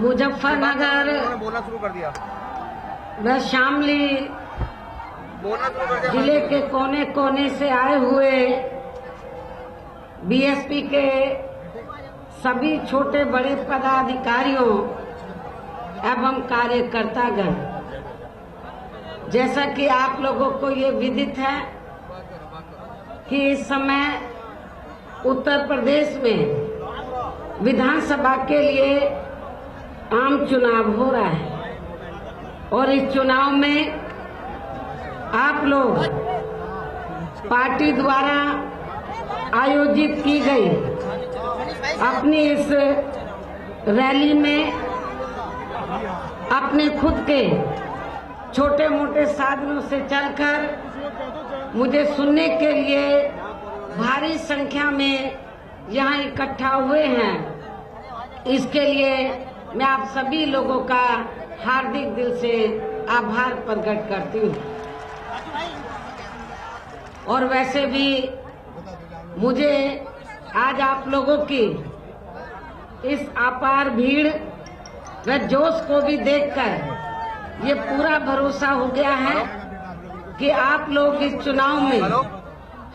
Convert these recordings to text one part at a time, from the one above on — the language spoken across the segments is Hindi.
मुजफ्फरनगर बोलना शुरू कर दिया। व शामली जिले के कोने कोने से आए हुए बीएसपी के सभी छोटे बड़े पदाधिकारियों एवं कार्यकर्तागण, जैसा कि आप लोगों को ये विदित है कि इस समय उत्तर प्रदेश में विधानसभा के लिए आम चुनाव हो रहा है और इस चुनाव में आप लोग पार्टी द्वारा आयोजित की गई अपनी इस रैली में अपने खुद के छोटे मोटे साधनों से चलकर मुझे सुनने के लिए भारी संख्या में यहाँ इकट्ठा हुए हैं। इसके लिए मैं आप सभी लोगों का हार्दिक दिल से आभार प्रकट करती हूँ। और वैसे भी मुझे आज आप लोगों की इस अपार भीड़ व जोश को भी देखकर ये पूरा भरोसा हो गया है कि आप लोग इस चुनाव में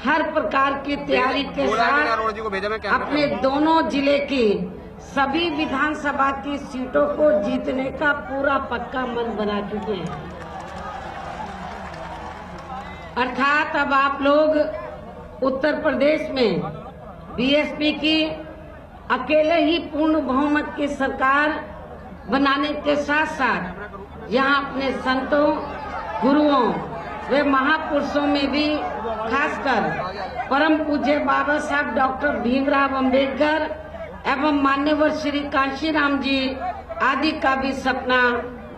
हर प्रकार की तैयारी के साथ अपने दोनों जिले की सभी विधानसभा की सीटों को जीतने का पूरा पक्का मन बना चुके हैं। अर्थात अब आप लोग उत्तर प्रदेश में बीएसपी की अकेले ही पूर्ण बहुमत की सरकार बनाने के साथ साथ यहाँ अपने संतों, गुरुओं वे महापुरुषों में भी खासकर परम पूज्य बाबा साहब डॉक्टर भीमराव अंबेडकर एवं मान्यवर श्री कांशीराम जी आदि का भी सपना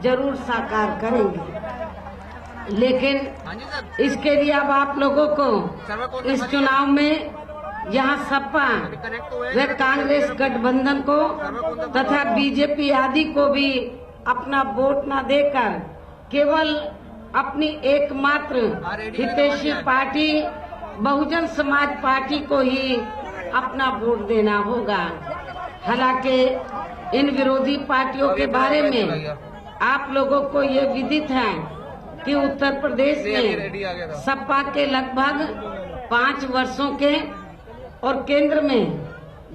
जरूर साकार करेंगे। लेकिन इसके लिए अब आप लोगों को इस चुनाव में यहाँ सपा व कांग्रेस गठबंधन को तथा बीजेपी आदि को भी अपना वोट न देकर केवल अपनी एकमात्र हितैषी पार्टी बहुजन समाज पार्टी को ही अपना वोट देना होगा। हालांकि इन विरोधी पार्टियों के बारे में आप लोगों को ये विदित है कि उत्तर प्रदेश में सपा के लगभग 5 वर्षों के और केंद्र में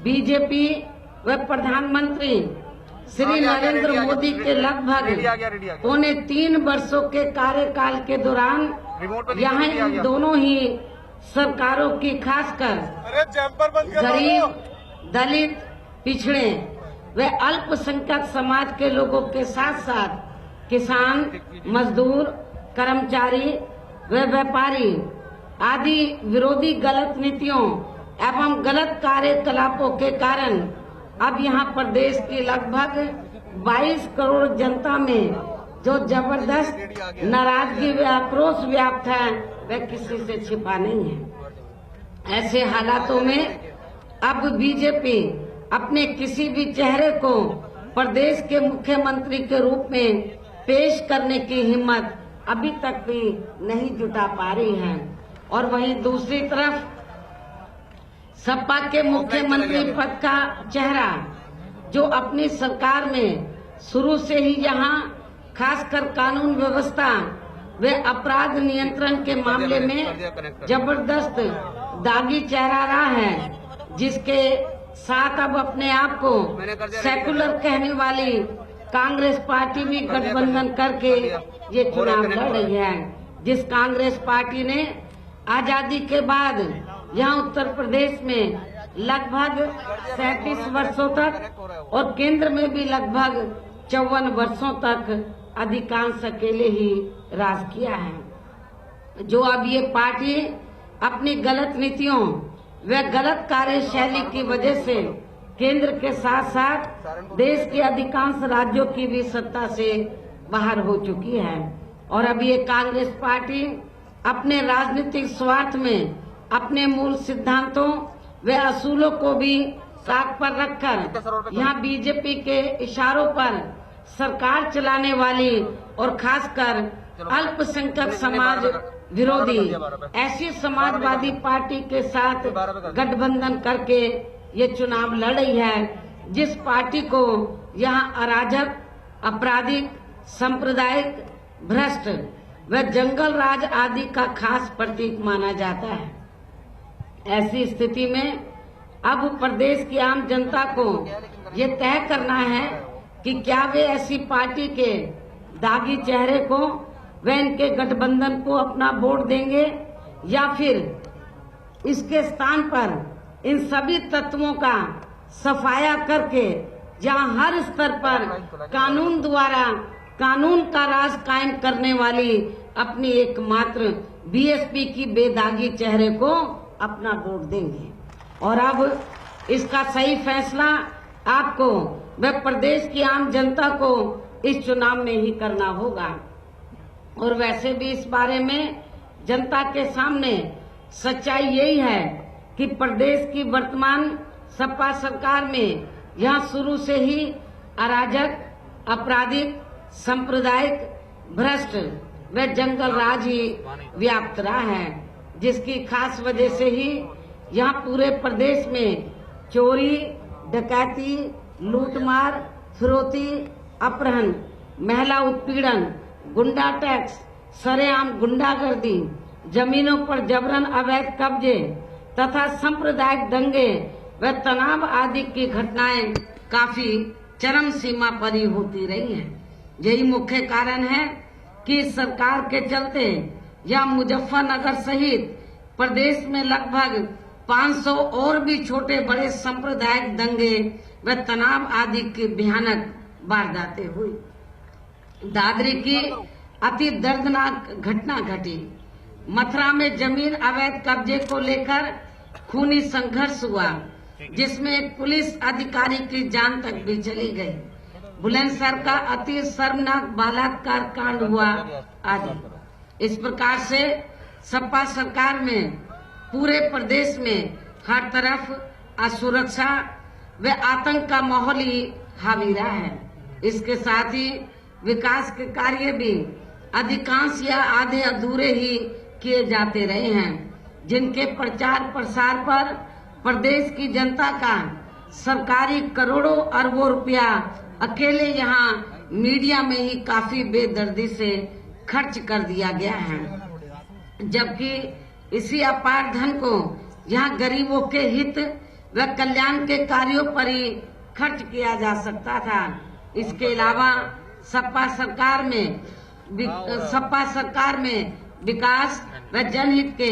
बीजेपी व प्रधानमंत्री श्री नरेंद्र मोदी के लगभग 3.25 वर्षों के कार्यकाल के दौरान यहाँ इन दोनों ही सरकारों की खासकर गरीब, दलित, पिछड़े व अल्पसंख्यक समाज के लोगों के साथ साथ किसान, मजदूर, कर्मचारी व व्यापारी आदि विरोधी गलत नीतियों एवं गलत कार्यकलापों के कारण अब यहाँ प्रदेश की लगभग 22 करोड़ जनता में जो जबरदस्त नाराजगी व आक्रोश व्याप्त है वह किसी से छिपा नहीं है। ऐसे हालातों में अब बीजेपी अपने किसी भी चेहरे को प्रदेश के मुख्यमंत्री के रूप में पेश करने की हिम्मत अभी तक भी नहीं जुटा पा रही है। और वहीं दूसरी तरफ सपा के मुख्यमंत्री पद का चेहरा जो अपनी सरकार में शुरू से ही यहाँ खासकर कानून व्यवस्था व अपराध नियंत्रण के मामले में जबरदस्त दागी चेहरा रहा है, जिसके साथ अब अपने आप को सेकुलर कहने वाली कांग्रेस पार्टी भी गठबंधन करके ये चुनाव लड़ रही है। जिस कांग्रेस पार्टी ने आजादी के बाद यहाँ उत्तर प्रदेश में लगभग 37 वर्षों तक और केंद्र में भी लगभग 54 वर्षों तक अधिकांश अकेले ही राज किया है। जो अब ये पार्टी अपनी गलत नीतियों व गलत कार्यशैली की वजह से केंद्र के साथ साथ देश के अधिकांश राज्यों की भी सत्ता से बाहर हो चुकी है। और अब ये कांग्रेस पार्टी अपने राजनीतिक स्वार्थ में अपने मूल सिद्धांतों व असूलों को भी ताक पर रखकर यहाँ बीजेपी के इशारों पर सरकार चलाने वाली और खासकर अल्पसंख्यक समाज विरोधी ऐसी समाजवादी पार्टी के साथ गठबंधन करके ये चुनाव लड़ रही है, जिस पार्टी को यहाँ अराजक, आपराधिक, सांप्रदायिक, भ्रष्ट व जंगल राज आदि का खास प्रतीक माना जाता है। ऐसी स्थिति में अब प्रदेश की आम जनता को ये तय करना है कि क्या वे ऐसी पार्टी के दागी चेहरे को व इनके गठबंधन को अपना वोट देंगे या फिर इसके स्थान पर इन सभी तत्वों का सफाया करके जहां हर स्तर पर कानून द्वारा कानून का राज कायम करने वाली अपनी एकमात्र बीएसपी की बेदागी चेहरे को अपना वोट देंगे। और अब इसका सही फैसला आपको व प्रदेश की आम जनता को इस चुनाव में ही करना होगा। और वैसे भी इस बारे में जनता के सामने सच्चाई यही है कि प्रदेश की वर्तमान सपा सरकार में यहाँ शुरू से ही अराजक, आपराधिक, सांप्रदायिक, भ्रष्ट व जंगल राज ही व्याप्त रहा है, जिसकी खास वजह से ही यहाँ पूरे प्रदेश में चोरी, डकैती, लूटमार, फिरौती, अपहरण, महिला उत्पीड़न, गुंडा टैक्स, सरेआम गुंडागर्दी, जमीनों पर जबरन अवैध कब्जे तथा सांप्रदायिक दंगे व तनाव आदि की घटनाएं काफी चरम सीमा पर ही होती रही हैं। यही मुख्य कारण है कि सरकार के चलते या मुजफ्फरनगर सहित प्रदेश में लगभग 500 और भी छोटे बड़े सांप्रदायिक दंगे व तनाव आदि की भयानक वारदातें हुई। दादरी की अति दर्दनाक घटना घटी। मथुरा में जमीन अवैध कब्जे को लेकर खूनी संघर्ष हुआ, जिसमें एक पुलिस अधिकारी की जान तक भी चली गई। बुलंदशहर का अति शर्मनाक बलात्कार कांड हुआ आदि। इस प्रकार से सपा सरकार में पूरे प्रदेश में हर तरफ असुरक्षा व आतंक का माहौल ही हावी रहा है। इसके साथ ही विकास के कार्य भी अधिकांश या आधे अधूरे ही किए जाते रहे हैं, जिनके प्रचार प्रसार पर प्रदेश की जनता का सरकारी करोड़ों अरबों रुपया अकेले यहाँ मीडिया में ही काफी बेदर्दी से खर्च कर दिया गया है, जबकि इसी अपार धन को यहाँ गरीबों के हित व कल्याण के कार्यों पर ही खर्च किया जा सकता था। इसके अलावा सपा सरकार में विकास व जनहित के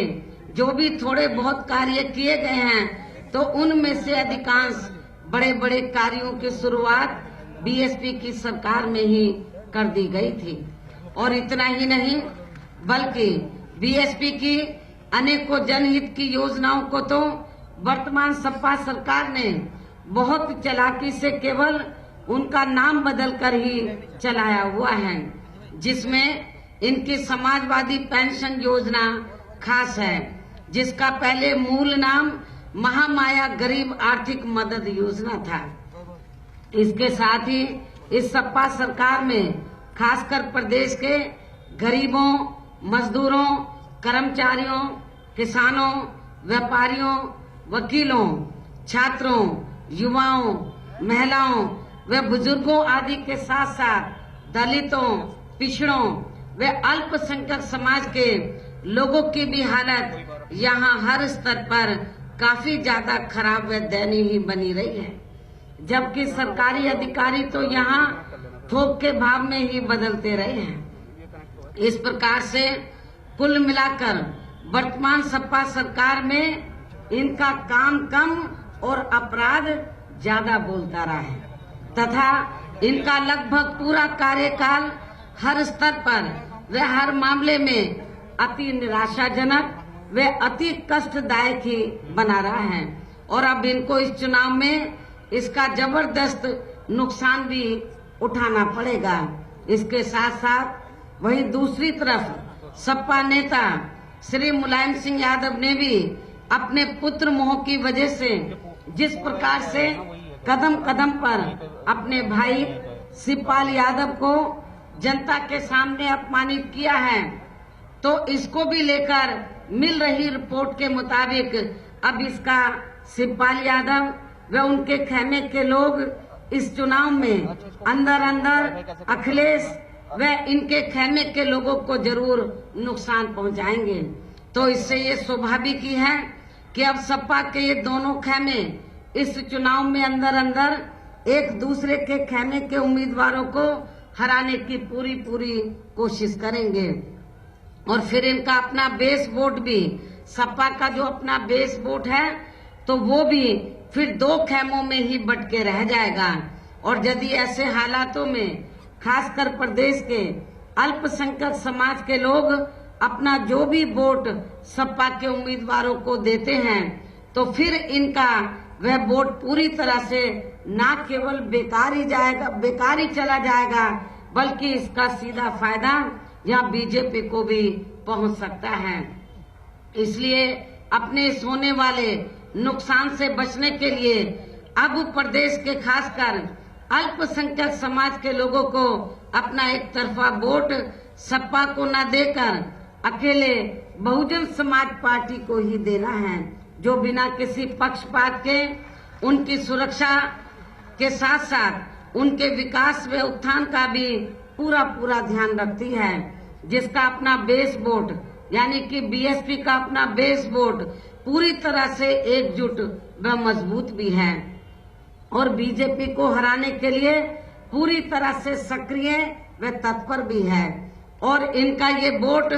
जो भी थोड़े बहुत कार्य किए गए हैं, तो उनमें से अधिकांश बड़े बड़े कार्यों की शुरुआत बीएसपी की सरकार में ही कर दी गई थी। और इतना ही नहीं, बल्कि बीएसपी की अनेकों जनहित की योजनाओं को तो वर्तमान सपा सरकार ने बहुत चालाकी से केवल उनका नाम बदलकर ही चलाया हुआ है, जिसमें इनकी समाजवादी पेंशन योजना खास है, जिसका पहले मूल नाम महामाया गरीब आर्थिक मदद योजना था। इसके साथ ही इस सपा सरकार में खासकर प्रदेश के गरीबों, मजदूरों, कर्मचारियों, किसानों, व्यापारियों, वकीलों, छात्रों, युवाओं, महिलाओं व बुजुर्गों आदि के साथ साथ दलितों, पिछड़ों व अल्पसंख्यक समाज के लोगों की भी हालत यहाँ हर स्तर पर काफी ज्यादा खराब व दयनीय ही बनी रही है, जबकि सरकारी अधिकारी तो यहाँ थोक के भाव में ही बदलते रहे हैं। इस प्रकार से कुल मिलाकर वर्तमान सपा सरकार में इनका काम कम और अपराध ज्यादा बोलता रहा है तथा इनका लगभग पूरा कार्यकाल हर स्तर पर व हर मामले में अति निराशाजनक व अति कष्टदायक ही बना रहा है। और अब इनको इस चुनाव में इसका जबरदस्त नुकसान भी उठाना पड़ेगा। इसके साथ साथ वहीं दूसरी तरफ सपा नेता श्री मुलायम सिंह यादव ने भी अपने पुत्र मोह की वजह से जिस प्रकार से कदम कदम पर अपने भाई शिवपाल यादव को जनता के सामने अपमानित किया है, तो इसको भी लेकर मिल रही रिपोर्ट के मुताबिक अब इसका शिवपाल यादव व उनके खेमे के लोग इस चुनाव में अंदर अंदर अखिलेश व इनके खेमे के लोगों को जरूर नुकसान पहुंचाएंगे। तो इससे ये स्वाभाविक ही है कि अब सपा के ये दोनों खेमे इस चुनाव में अंदर अंदर एक दूसरे के खेमे के उम्मीदवारों को हराने की पूरी कोशिश करेंगे। और फिर इनका अपना बेस वोट भी, सपा का जो अपना बेस वोट है, तो वो भी फिर दो खेमों में ही बट के रह जाएगा। और यदि ऐसे हालातों में खासकर प्रदेश के अल्पसंख्यक समाज के लोग अपना जो भी वोट सपा के उम्मीदवारों को देते हैं, तो फिर इनका वह वोट पूरी तरह से न केवल बेकार ही चला जाएगा, बल्कि इसका सीधा फायदा यहाँ बीजेपी को भी पहुंच सकता है। इसलिए अपने इस होने वाले नुकसान से बचने के लिए अब प्रदेश के खासकर अल्पसंख्यक समाज के लोगों को अपना एक तरफा वोट सपा को न देकर अकेले बहुजन समाज पार्टी को ही देना है, जो बिना किसी पक्षपात के उनकी सुरक्षा के साथ साथ उनके विकास व उत्थान का भी पूरा ध्यान रखती है, जिसका अपना बेस वोट यानी कि बीएसपी का अपना बेस वोट पूरी तरह से एकजुट व मजबूत भी है और बीजेपी को हराने के लिए पूरी तरह से सक्रिय व तत्पर भी है। और इनका ये वोट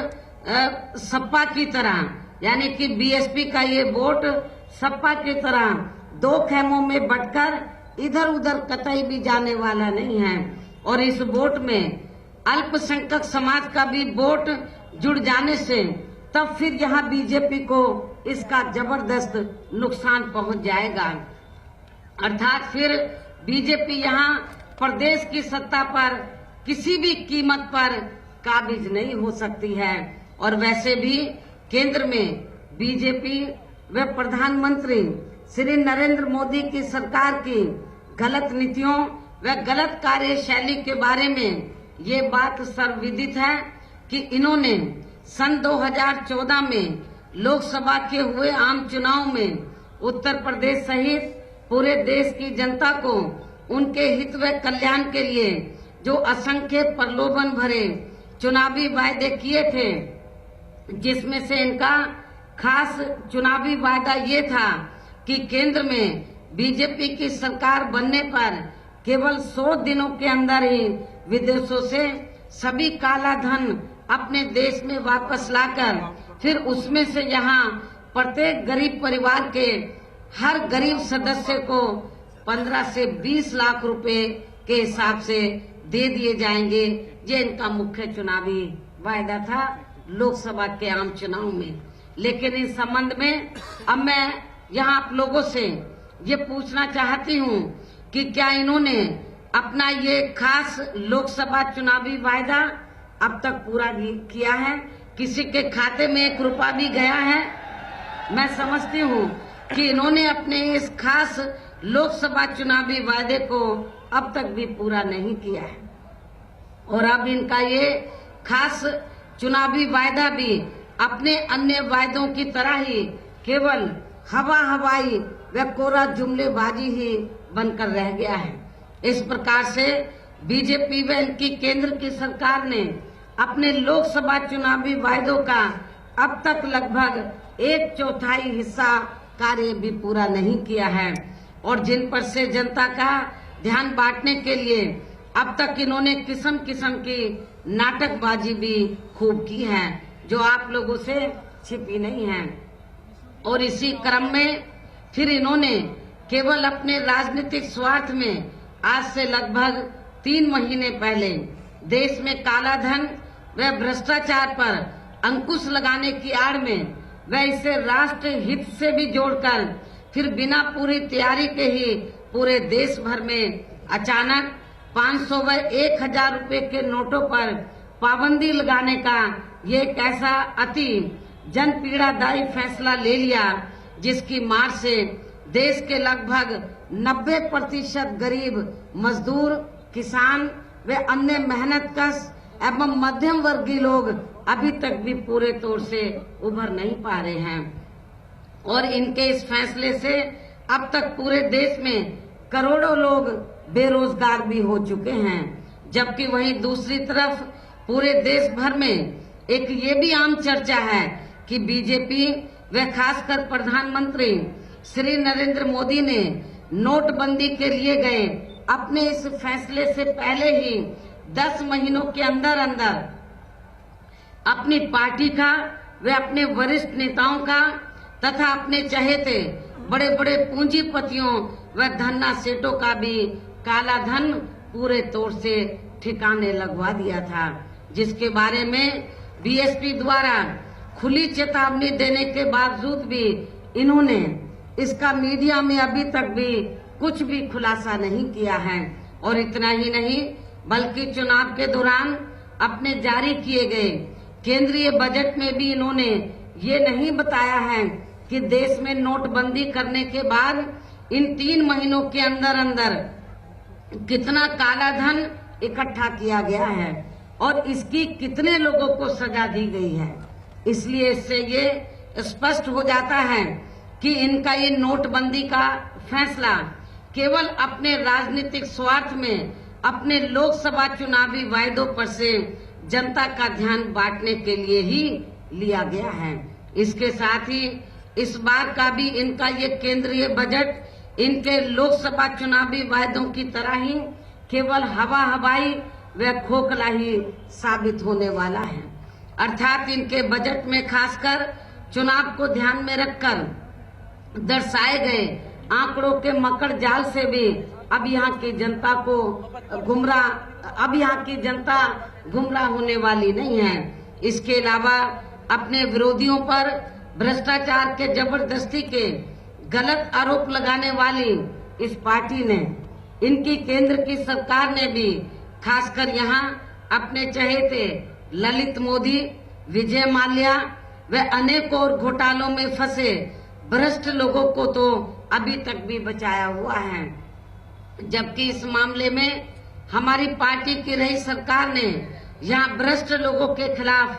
सपा की तरह यानी कि बीएसपी का ये वोट सपा की तरह दो खेमों में बंटकर इधर उधर कतई भी जाने वाला नहीं है। और इस वोट में अल्पसंख्यक समाज का भी वोट जुड़ जाने से तब फिर यहाँ बीजेपी को इसका जबरदस्त नुकसान पहुंच जाएगा। अर्थात फिर बीजेपी यहाँ प्रदेश की सत्ता पर किसी भी कीमत पर काबिज नहीं हो सकती है। और वैसे भी केंद्र में बीजेपी व प्रधानमंत्री श्री नरेंद्र मोदी की सरकार की गलत नीतियों व गलत कार्यशैली के बारे में ये बात सर्वविदित है कि इन्होंने सन 2014 में लोकसभा के हुए आम चुनाव में उत्तर प्रदेश सहित पूरे देश की जनता को उनके हित व कल्याण के लिए जो असंख्य प्रलोभन भरे चुनावी वायदे किए थे, जिसमें से इनका खास चुनावी वायदा ये था कि केंद्र में बीजेपी की सरकार बनने पर केवल 100 दिनों के अंदर ही विदेशों से सभी काला धन अपने देश में वापस लाकर फिर उसमें से यहाँ प्रत्येक गरीब परिवार के हर गरीब सदस्य को 15 से 20 लाख रुपए के हिसाब से दे दिए जाएंगे। ये इनका मुख्य चुनावी वायदा था लोकसभा के आम चुनाव में। लेकिन इस संबंध में अब मैं यहाँ आप लोगों से ये पूछना चाहती हूँ कि क्या इन्होंने अपना ये खास लोकसभा चुनावी वायदा अब तक पूरा किया है? किसी के खाते में 1 रुपया भी गया है? मैं समझती हूँ कि इन्होंने अपने इस खास लोकसभा चुनावी वायदे को अब तक भी पूरा नहीं किया है। और अब इनका ये खास चुनावी वायदा भी अपने अन्य वायदों की तरह ही केवल हवाई व कोरा जुमलेबाजी ही बनकर रह गया है। इस प्रकार से बीजेपी व इनकी केंद्र की सरकार ने अपने लोकसभा चुनावी वायदों का अब तक लगभग 1/4 हिस्सा कार्य भी पूरा नहीं किया है। और जिन पर से जनता का ध्यान बांटने के लिए अब तक इन्होंने किस्म की नाटकबाजी भी खूब की है, जो आप लोगों से छिपी नहीं है। और इसी क्रम में फिर इन्होंने केवल अपने राजनीतिक स्वार्थ में आज से लगभग 3 महीने पहले देश में काला धन व भ्रष्टाचार पर अंकुश लगाने की आड़ में व इसे राष्ट्र हित से भी जोड़कर फिर बिना पूरी तैयारी के ही पूरे देश भर में अचानक 500 व 1000 रुपए के नोटों पर पाबंदी लगाने का ये एक ऐसा अति जन पीड़ादायी फैसला ले लिया, जिसकी मार से देश के लगभग 90% गरीब मजदूर, किसान व अन्य मेहनतकश एवं मध्यम वर्गीय लोग अभी तक भी पूरे तौर से उभर नहीं पा रहे हैं। और इनके इस फैसले से अब तक पूरे देश में करोड़ों लोग बेरोजगार भी हो चुके हैं, जबकि वहीं दूसरी तरफ पूरे देश भर में एक ये भी आम चर्चा है कि बीजेपी व खासकर प्रधानमंत्री श्री नरेंद्र मोदी ने नोटबंदी के लिए गए अपने इस फैसले से पहले ही 10 महीनों के अंदर अंदर अपनी पार्टी का व अपने वरिष्ठ नेताओं का तथा अपने चहेते बड़े बड़े पूंजीपतियों व धन्ना सेठों का भी काला धन पूरे तौर से ठिकाने लगवा दिया था, जिसके बारे में बीएसपी द्वारा खुली चेतावनी देने के बावजूद भी इन्होंने इसका मीडिया में अभी तक भी कुछ भी खुलासा नहीं किया है। और इतना ही नहीं बल्कि चुनाव के दौरान अपने जारी किए गए केंद्रीय बजट में भी इन्होंने ये नहीं बताया है कि देश में नोटबंदी करने के बाद इन 3 महीनों के अंदर अंदर कितना काला धन इकट्ठा किया गया है और इसकी कितने लोगों को सजा दी गई है। इसलिए इससे ये स्पष्ट हो जाता है कि इनका ये नोटबंदी का फैसला केवल अपने राजनीतिक स्वार्थ में अपने लोकसभा चुनावी वायदों पर से जनता का ध्यान बांटने के लिए ही लिया गया है। इसके साथ ही इस बार का भी इनका ये केंद्रीय बजट इनके लोकसभा चुनावी वायदों की तरह ही केवल हवाई व खोखला ही साबित होने वाला है। अर्थात इनके बजट में खासकर चुनाव को ध्यान में रखकर दर्शाए गए आंकड़ों के मकड़ जाल से भी अब यहाँ की जनता गुमराह होने वाली नहीं है। इसके अलावा अपने विरोधियों पर भ्रष्टाचार के जबरदस्ती के गलत आरोप लगाने वाली इस पार्टी ने, इनकी केंद्र की सरकार ने भी खासकर यहाँ अपने चहेते ललित मोदी, विजय माल्या व अनेक और घोटालों में फंसे भ्रष्ट लोगों को तो अभी तक भी बचाया हुआ है, जबकि इस मामले में हमारी पार्टी की रही सरकार ने यहाँ भ्रष्ट लोगों के खिलाफ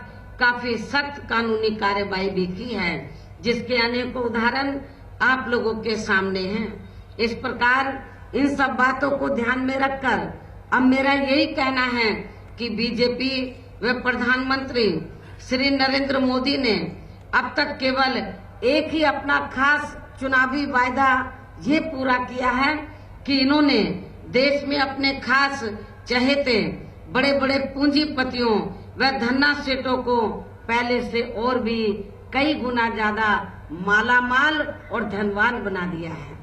काफी सख्त कानूनी कार्रवाई भी की है, जिसके अनेक उदाहरण आप लोगों के सामने हैं। इस प्रकार इन सब बातों को ध्यान में रखकर अब मेरा यही कहना है कि बीजेपी व प्रधानमंत्री श्री नरेंद्र मोदी ने अब तक केवल एक ही अपना खास चुनावी वायदा ये पूरा किया है कि इन्होंने देश में अपने खास चहेते बड़े बड़े पूंजीपतियों व धन्ना सेठों को पहले से और भी कई गुना ज्यादा मालामाल और धनवान बना दिया है,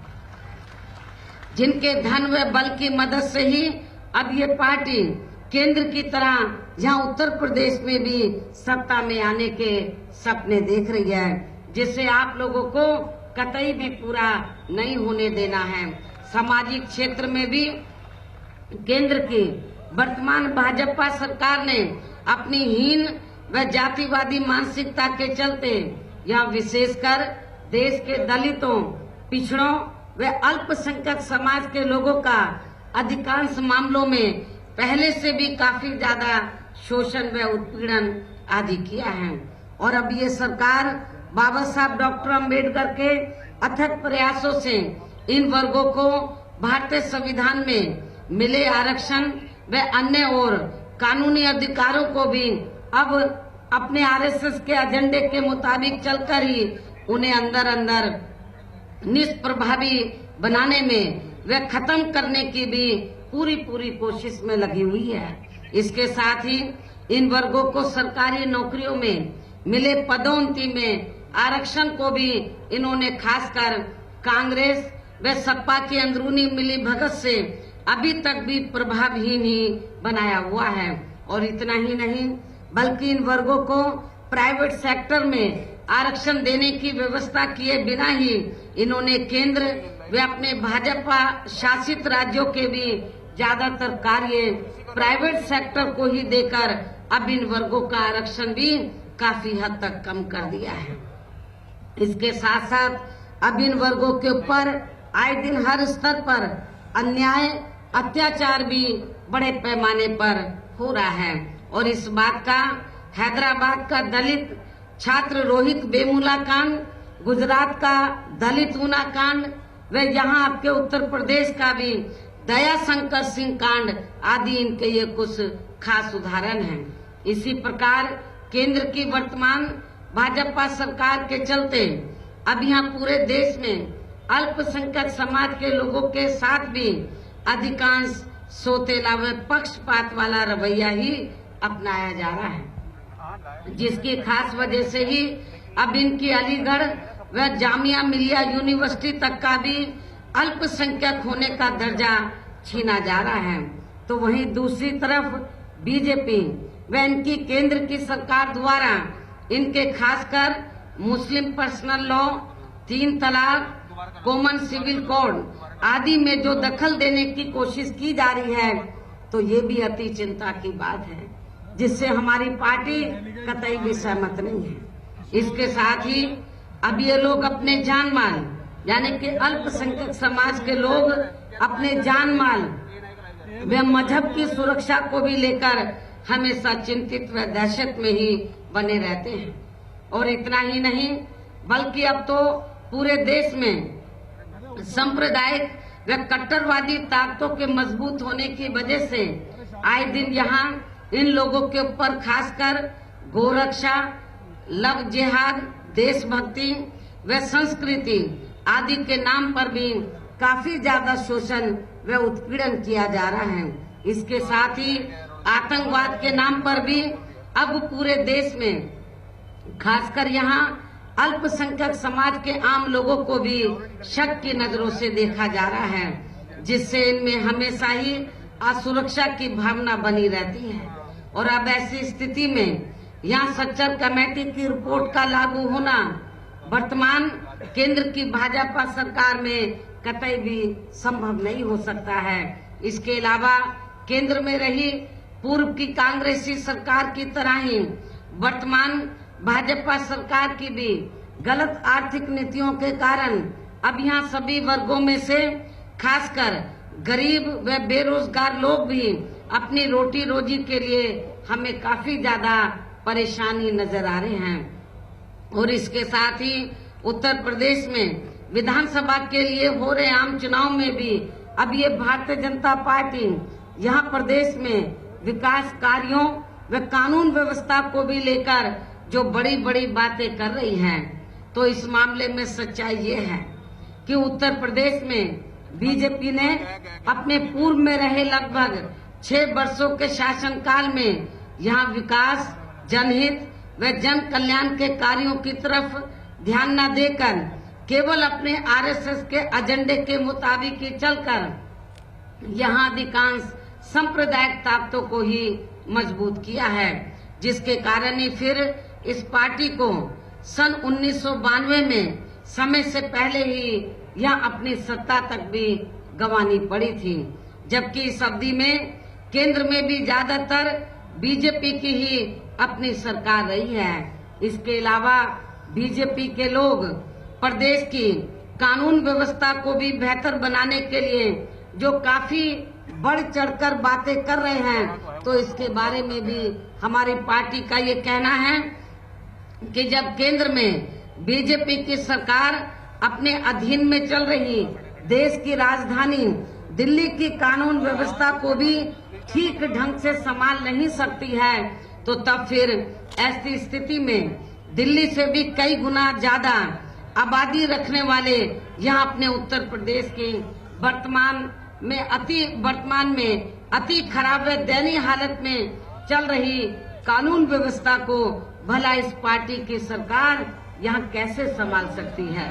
जिनके धन व बल की मदद से ही अब ये पार्टी केंद्र की तरह यहाँ उत्तर प्रदेश में भी सत्ता में आने के सपने देख रही है, जिससे आप लोगों को कतई भी पूरा नहीं होने देना है। सामाजिक क्षेत्र में भी केंद्र की वर्तमान भाजपा सरकार ने अपनी हीन व जातिवादी मानसिकता के चलते यहाँ विशेषकर देश के दलितों, पिछड़ों व अल्पसंख्यक समाज के लोगों का अधिकांश मामलों में पहले से भी काफी ज्यादा शोषण व उत्पीड़न आदि किया है। और अब ये सरकार बाबा साहब डॉक्टर अम्बेडकर के अथक प्रयासों से इन वर्गों को भारतीय संविधान में मिले आरक्षण व अन्य और कानूनी अधिकारों को भी अब अपने आरएसएस के एजेंडे के मुताबिक चलकर ही उन्हें अंदर अंदर निष्प्रभावी बनाने में व खत्म करने की भी पूरी कोशिश में लगी हुई है। इसके साथ ही इन वर्गों को सरकारी नौकरियों में मिले पदोन्नति में आरक्षण को भी इन्होंने खासकर कांग्रेस व सपा की अंदरूनी मिलीभगत से अभी तक भी प्रभावहीन ही बनाया हुआ है। और इतना ही नहीं बल्कि इन वर्गों को प्राइवेट सेक्टर में आरक्षण देने की व्यवस्था किए बिना ही इन्होंने केंद्र व अपने भाजपा शासित राज्यों के भी ज्यादातर कार्य प्राइवेट सेक्टर को ही देकर अब इन वर्गों का आरक्षण भी काफी हद तक कम कर दिया है। इसके साथ साथ अब इन वर्गों के ऊपर आए दिन हर स्तर पर अन्याय अत्याचार भी बड़े पैमाने पर हो रहा है। और इस बात का हैदराबाद का दलित छात्र रोहित वेमुला कांड, गुजरात का दलित ऊना कांड व यहाँ आपके उत्तर प्रदेश का भी दया शंकर सिंह कांड आदि इनके ये कुछ खास उदाहरण हैं। इसी प्रकार केंद्र की वर्तमान भाजपा सरकार के चलते अब यहाँ पूरे देश में अल्पसंख्यक समाज के लोगों के साथ भी अधिकांश सोतेला व पक्षपात वाला रवैया ही अपनाया जा रहा है, जिसकी खास वजह से ही अब इनकी अलीगढ़ व जामिया मिलिया यूनिवर्सिटी तक का भी अल्पसंख्यक होने का दर्जा छीना जा रहा है। तो वहीं दूसरी तरफ बीजेपी व इनकी केंद्र की सरकार द्वारा इनके खासकर मुस्लिम पर्सनल लॉ, 3 तलाक, कॉमन सिविल कोड आदि में जो दखल देने की कोशिश की जा रही है, तो ये भी अति चिंता की बात है, जिससे हमारी पार्टी कतई भी सहमत नहीं है। इसके साथ ही अब ये लोग अपने जान माल यानी कि अल्पसंख्यक समाज के लोग अपने जान माल व मजहब की सुरक्षा को भी लेकर हमेशा चिंतित व दहशत में ही बने रहते हैं। और इतना ही नहीं बल्कि अब तो पूरे देश में सांप्रदायिक व कट्टरवादी ताकतों के मजबूत होने की वजह से आए दिन यहाँ इन लोगों के ऊपर खासकर गोरक्षा, लव जिहाद, देशभक्ति व संस्कृति आदि के नाम पर भी काफी ज्यादा शोषण व उत्पीड़न किया जा रहा है। इसके साथ ही आतंकवाद के नाम पर भी अब पूरे देश में खासकर यहाँ अल्पसंख्यक समाज के आम लोगों को भी शक की नजरों से देखा जा रहा है, जिससे इनमें हमेशा ही असुरक्षा की भावना बनी रहती है। और अब ऐसी स्थिति में यहाँ सच्चर कमेटी की रिपोर्ट का लागू होना वर्तमान केंद्र की भाजपा सरकार में कतई भी संभव नहीं हो सकता है। इसके अलावा केंद्र में रही पूर्व की कांग्रेसी सरकार की तरह ही वर्तमान भाजपा सरकार की भी गलत आर्थिक नीतियों के कारण अब यहाँ सभी वर्गों में से खासकर गरीब व बेरोजगार लोग भी अपनी रोटी रोजी के लिए हमें काफी ज्यादा परेशानी नजर आ रहे हैं। और इसके साथ ही उत्तर प्रदेश में विधानसभा के लिए हो रहे आम चुनाव में भी अब ये भारतीय जनता पार्टी यहाँ प्रदेश में विकास कार्यों व कानून व्यवस्था को भी लेकर जो बड़ी बड़ी बातें कर रही है, तो इस मामले में सच्चाई ये है कि उत्तर प्रदेश में बीजेपी ने अपने पूर्व में रहे लगभग 6 वर्षों के शासनकाल में यहाँ विकास, जनहित व जन कल्याण के कार्यों की तरफ ध्यान न देकर केवल अपने आरएसएस के एजेंडे के मुताबिक ही चलकर यहाँ अधिकांश सांप्रदायिक ताकतों को ही मजबूत किया है, जिसके कारण ही फिर इस पार्टी को सन 1992 में समय से पहले ही यहाँ अपनी सत्ता तक भी गंवानी पड़ी थी, जबकि इस अवधि में केंद्र में भी ज्यादातर बीजेपी की ही अपनी सरकार रही है। इसके अलावा बीजेपी के लोग प्रदेश की कानून व्यवस्था को भी बेहतर बनाने के लिए जो काफी बढ़ चढ़कर बातें कर रहे हैं, तो इसके बारे में भी हमारी पार्टी का ये कहना है कि जब केंद्र में बीजेपी की सरकार अपने अधीन में चल रही देश की राजधानी दिल्ली की कानून व्यवस्था को भी ठीक ढंग से संभाल नहीं सकती है, तो तब फिर ऐसी स्थिति में दिल्ली से भी कई गुना ज्यादा आबादी रखने वाले यहाँ अपने उत्तर प्रदेश की वर्तमान में अति खराब व दयनीय हालत में चल रही कानून व्यवस्था को भला इस पार्टी की सरकार यहाँ कैसे संभाल सकती है।